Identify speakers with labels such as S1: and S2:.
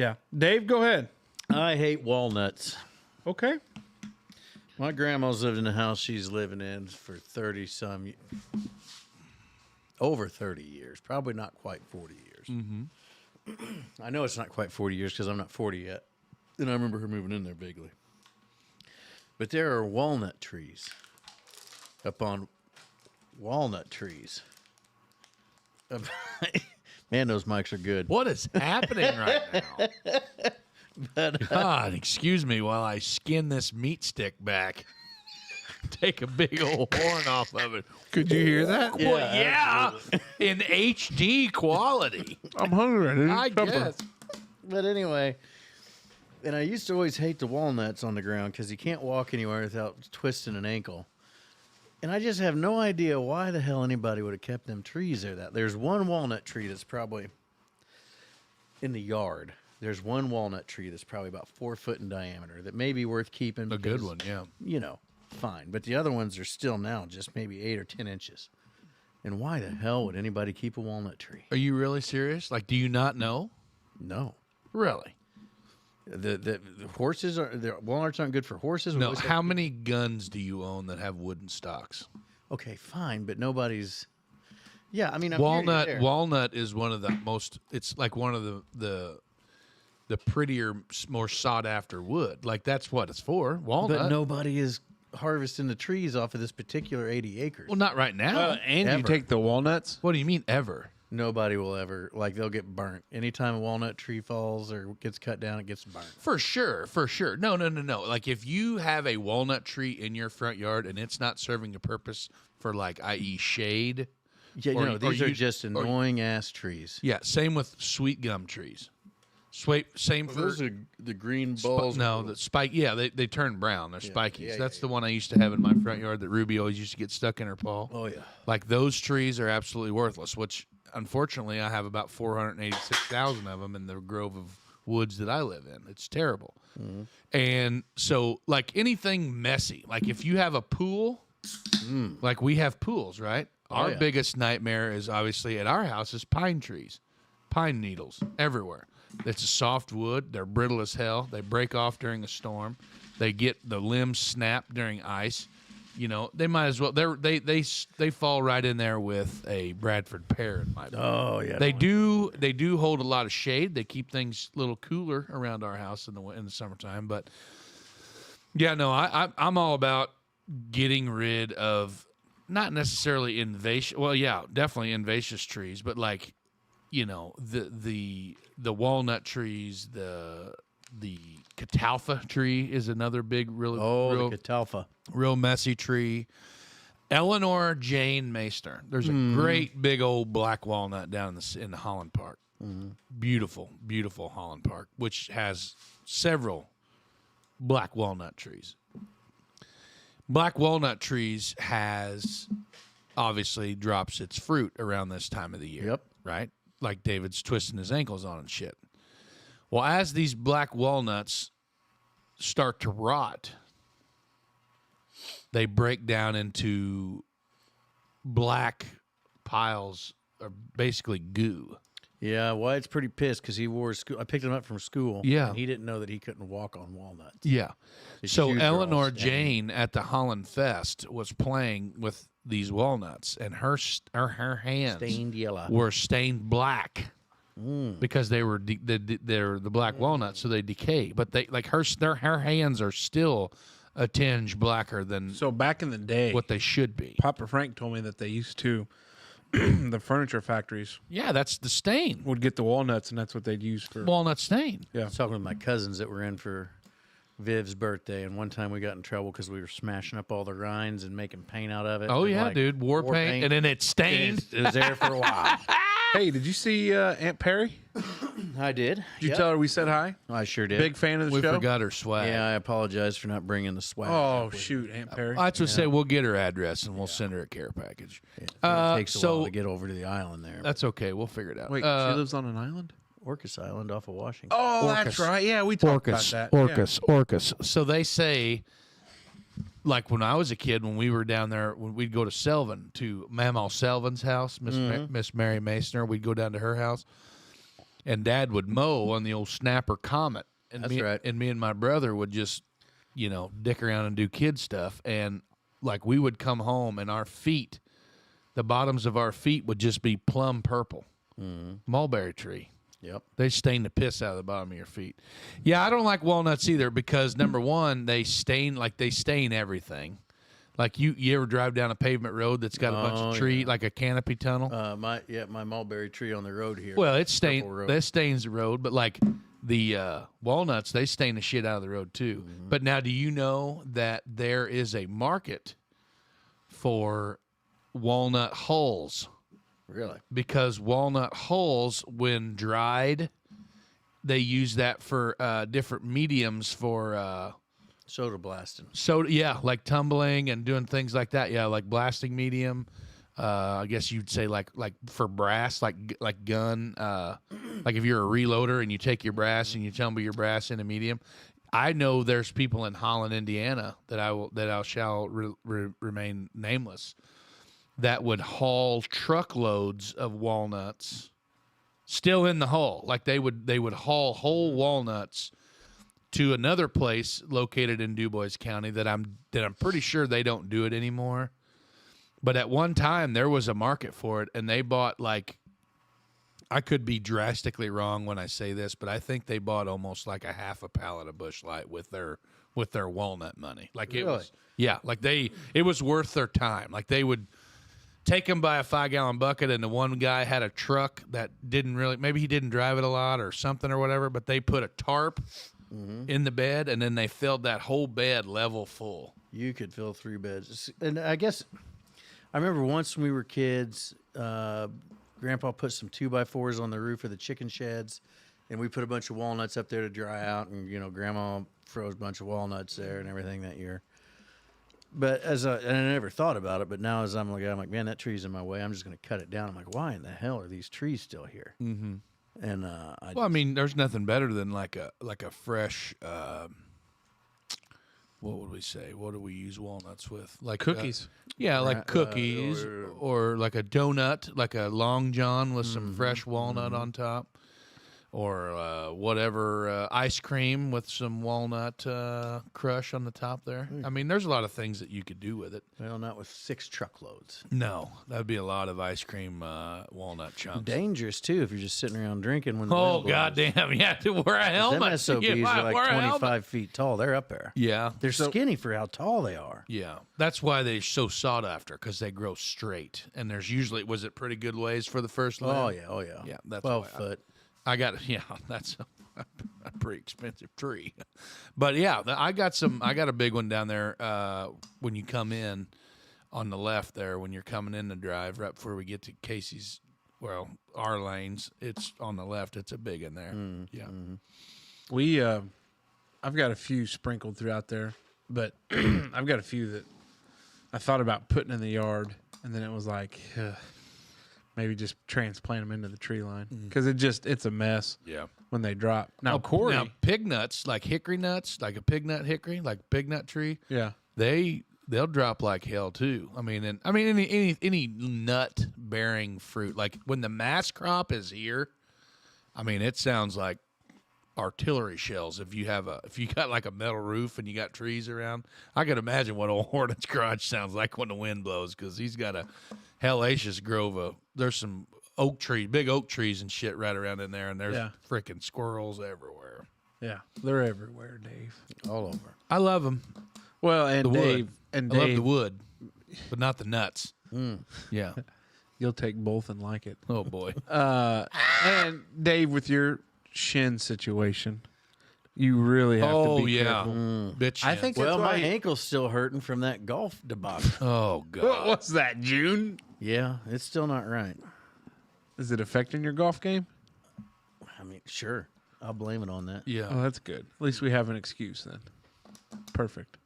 S1: Yeah. Dave, go ahead.
S2: I hate walnuts.
S1: Okay.
S2: My grandma's lived in the house she's living in for over 30 years. Probably not quite 40 years. Mm-hmm. I know it's not quite 40 years because I'm not 40 yet. And I remember her moving in there vaguely. But there are walnut trees up on walnut trees. Man, those mics are good.
S3: What is happening right now?
S2: But,
S3: God, excuse me while I skin this meat stick back. Take a big old horn off of it.
S1: Could you hear that?
S3: Well, yeah, in HD quality.
S1: I'm hungry. I need
S3: I
S1: supper.
S3: guess.
S2: But anyway, and I used to always hate the walnuts on the ground because you can't walk anywhere without twisting an ankle. And I just have no idea why the hell anybody would have kept them trees there. There's one walnut tree that's probably in the yard. There's one walnut tree that's probably about 4 foot in diameter that may be worth keeping.
S3: A good one, yeah.
S2: You know, fine. But the other ones are still now just maybe 8 or 10 inches. And why the hell would anybody keep a walnut tree?
S3: Are you really serious? Like, do you not know?
S2: No.
S3: Really?
S2: The horses are the walnuts aren't good for horses.
S3: No. How many guns do you own that have wooden stocks?
S2: Okay, fine, but nobody's. Yeah, I mean, I'm hearing you there.
S3: Walnut is one of the most. It's like one of the prettier, more sought after wood. Like that's what it's for. Walnut.
S2: But nobody is harvesting the trees off of this particular 80 acres.
S3: Well, not right now.
S1: And
S2: Ever.
S1: you take the walnuts?
S3: What do you mean ever?
S2: Nobody will ever, like, they'll get burnt. Anytime a walnut tree falls or gets cut down, it gets burnt.
S3: For sure, for sure. No. Like if you have a walnut tree in your front yard and it's not serving a purpose for, like, i.e., shade.
S2: Yeah,
S3: or-
S2: no,
S3: or
S2: these are
S3: you-
S2: just annoying ass trees.
S3: Yeah, same with sweet gum trees. Same for
S2: Those are the green balls.
S3: no, the spike. Yeah, they turn brown. They're spiky.
S2: yeah,
S3: That's the one I used to have in my front yard that Ruby always used to get stuck in her paw.
S2: Oh, yeah.
S3: Like those trees are absolutely worthless. Which unfortunately I have about 486,000 of them in the grove of woods that I live in. It's terrible.
S2: Mm-hmm.
S3: And so, like anything messy, like if you have a pool, like we have pools, right? Our
S2: yeah.
S3: biggest nightmare is obviously at our house is pine trees, pine needles everywhere. It's a soft wood. They're brittle as hell. They break off during a storm. They get the limbs snapped during ice. You know, they might as well. They fall right in there with a Bradford pear in my book.
S2: Oh, yeah.
S3: They do hold a lot of shade. They keep things a little cooler around our house in the summertime. But yeah, no, I'm all about getting rid of not necessarily invasive. Well, yeah, definitely invasive trees, but like, you know, the walnut trees, the catalpa tree is another big,
S2: the catalpa.
S3: real messy tree. Eleanor Jane Meister. There's a great big old black walnut down in the Holland Park. Beautiful, beautiful Holland Park, which has several black walnut trees. Black walnut trees obviously drops its fruit around this time of the year.
S2: Yep.
S3: Right? Like David's twisting his ankles on and shit. Well, as these black walnuts start to rot, they break down into black piles of basically goo.
S2: Yeah, Wyatt's pretty pissed because he wore school. I picked him up from school.
S3: Yeah.
S2: And he didn't know that he couldn't walk on walnuts.
S3: Yeah.
S2: His
S3: So
S2: shoes are all
S3: Eleanor
S2: stained.
S3: Jane at the Holland Fest was playing with these walnuts, and her hands
S2: Stained yellow.
S3: were stained black because they were they're the black walnuts, so they decay. But they like her hands are still a tinge blacker than
S1: So back in the day,
S3: what they should be.
S1: Papa Frank told me that they used to, the furniture factories
S3: Yeah, that's the stain.
S1: would get the walnuts, and that's what they'd use for.
S3: Walnut stain.
S1: Yeah.
S2: I was talking with my cousins that were in for Viv's birthday, and one time we got in trouble because we were smashing up all the rinds and making paint out of it.
S3: Oh
S2: And,
S3: yeah,
S2: like,
S3: dude, war paint, and then it stained.
S2: It was there for a while.
S1: Hey, did you see Aunt Perry?
S2: I did.
S1: Did you tell her we said hi?
S2: I sure did.
S1: Big fan of the
S3: We
S1: show.
S3: forgot her swag.
S2: Yeah, I apologize for not bringing the swag.
S1: Oh shoot, Aunt Perry.
S3: I just say we'll get her address and we'll send her a care package.
S2: It takes a
S3: so-
S2: while to get over to the island there.
S3: That's okay. We'll figure it out.
S1: Wait, she lives on an island?
S2: Orcas Island off of Washington.
S1: Oh, that's right. Yeah, we talked about that.
S3: Orcas. So they say, like when I was a kid, when we were down there, when we'd go to Selvin, to Mamaw Selvin's house, Miss Mary Masoner, we'd go down to her house. and Dad would mow on the old Snapper Comet. And
S2: That's right.
S3: And me and my brother would just, dick around and do kid stuff. And like we would come home and our feet, the bottoms of our feet would just be plum purple. Mulberry tree.
S2: Yep.
S3: They stain the piss out of the bottom of your feet. Yeah, I don't like walnuts either because number one, they stain everything. Like you ever drive down a pavement road that's got a bunch of tree, like a canopy tunnel?
S2: My mulberry tree on the road here.
S3: Well,
S2: Purple
S3: stains
S2: road.
S3: the road, but like the walnuts, they stain the shit out of the road too. But now, do you know that there is a market for walnut hulls?
S2: Really?
S3: Because walnut hulls, when dried, they use that for different mediums for
S2: Soda blasting.
S3: soda. Yeah, like tumbling and doing things like that. Yeah, like blasting medium. I guess you'd say like for brass, like gun. Like if you're a reloader and you take your brass and you tumble your brass in a medium. I know there's people in Holland, Indiana that I shall remain nameless, that would haul truckloads of walnuts still in the hull. Like they would haul whole walnuts to another place located in DuBois County that I'm pretty sure they don't do it anymore. But at one time there was a market for it, and they bought, like, I could be drastically wrong when I say this, but I think they bought almost like a half a pallet of Busch Light with their walnut money. Like it was, yeah, like it was worth their time. Like they would take them by a 5-gallon bucket, and the one guy had a truck that maybe he didn't drive it a lot or something or whatever, but they put a tarp in the bed, and then they filled that whole bed level full.
S2: You could fill 3 beds. And I guess I remember once when we were kids, Grandpa put some 2x4s on the roof of the chicken sheds, and we put a bunch of walnuts up there to dry out, and Grandma froze a bunch of walnuts there and everything that year. But and I never thought about it, but now as I'm like, man, that tree's in my way. I'm just going to cut it down. I'm like, why in the hell are these trees still here? Mm-hmm. And
S3: I mean, there's nothing better than like a fresh. What would we say? What do we use walnuts with? Like
S1: Cookies.
S3: Yeah, like cookies, or like a donut, like a Long John with some fresh walnut on top. Or whatever, ice cream with some walnut crush on the top there. I mean, there's a lot of things that you could do with it.
S2: Well, not with 6 truckloads.
S3: No, that would be a lot of ice cream walnut chunks.
S2: Dangerous, too, if you're just sitting around drinking when the
S3: Oh,
S2: wind blows.
S3: goddamn. You have to wear a helmet.
S2: Them SOBs are like 25 feet tall. They're up there.
S3: Yeah.
S2: They're skinny for how tall they are.
S3: Yeah. That's why they're so sought after, because they grow straight. And there's usually, was it pretty good ways for the first limb?
S2: Oh, yeah. Oh, yeah.
S3: Yeah, that's
S2: 12
S3: why
S2: foot.
S3: That's a pretty expensive tree. But yeah, I got a big one down there when you come in on the left there, when you're coming in the drive, right before we get to Casey's, our lanes, it's on the left. It's a big in there. Yeah.
S1: We, I've got a few sprinkled throughout there, but I've got a few that I thought about putting in the yard, and then it was like, maybe just transplant them into the tree line because it's a mess.
S3: Yeah.
S1: When they drop. Now, Corey.
S3: Now, pig nuts, like hickory nuts, like a pig nut hickory, like a pig nut tree.
S1: Yeah.
S3: They'll drop like hell too. I mean, any nut bearing fruit, like when the mass crop is here, I mean, it sounds like artillery shells. If you got like a metal roof and you got trees around, I could imagine what old Hornet's garage sounds like when the wind blows, because he's got a hellacious grove of. There's some big oak trees and shit right around in there, and there's freaking squirrels everywhere.
S1: Yeah, they're everywhere, Dave.
S2: All over.
S3: I love them.
S1: Well, and
S3: The
S1: Dave,
S3: wood. I love the wood, but not the nuts. Yeah.
S1: you'll take both and like it.
S3: Oh boy.
S1: And Dave, with your shin situation, you really have to be careful.
S3: Bitch.
S1: I think
S2: Well,
S1: that's
S2: my
S1: why.
S2: ankle's still hurting from that golf debacle.
S3: Oh
S1: What
S3: god.
S1: was that, June?
S2: Yeah, it's still not right.
S1: Is it affecting your golf game?
S2: I mean, sure. I'll blame it on that.
S3: Yeah.
S1: Oh, that's good. At least we have an excuse then. Perfect.